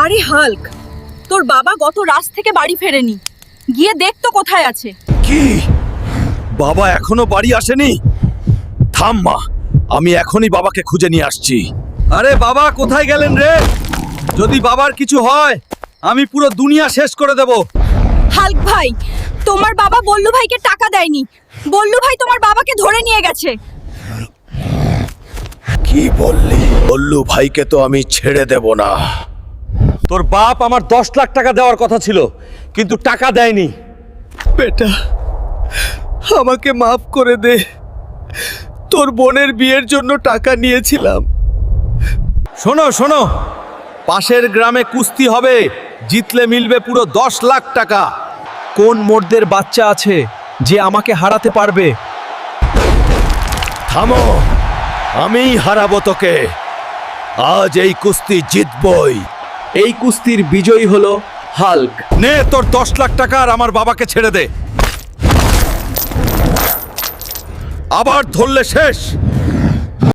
আরে হাল্ক, তোর বাবা গত রাত থেকে বাড়ি ফেরেনি। গিয়ে দেখ তো কোথায় আছে। কি? বাবা এখনো বাড়ি আসেনি? থাম মা, আমি এখনই বাবাকে খুঁজে নিয়ে আসছি। আরে বাবা কোথায় গেলেন রে? যদি বাবার কিছু হয় আমি পুরো দুনিয়া শেষ করে দেব। হাল্ক ভাই, তোমার বাবা বল্লু ভাইকে টাকা দেয়নি। বল্লু ভাই তোমার বাবাকে ধরে নিয়ে গেছে। কি বললি? বল্লু ভাইকে তো আমি ছেড়ে দেব না। তোর বাপ আমার 10 লাখ টাকা দেওয়ার কথা ছিল, কিন্তু টাকা দেয়নি। বেটা, আমাকে মাফ করে দে। তোর বোনের বিয়ের জন্য টাকা নিয়েছিলাম। শোনো শোনো, পাশের গ্রামে কুস্তি হবে, জিতলে মিলবে পুরো 10 লাখ টাকা। কোন মর্দের বাচ্চা আছে যে আমাকে হারাতে পারবে? থামো, আমিই হারাবো তোকে। আজ এই কুস্তি জিতবই। এই কুস্তির বিজয়ী হলো হাল্ক। নে তোর 10 লাখ টাকা আর আমার বাবাকে ছেড়ে দে। আবার ধরলে শেষ।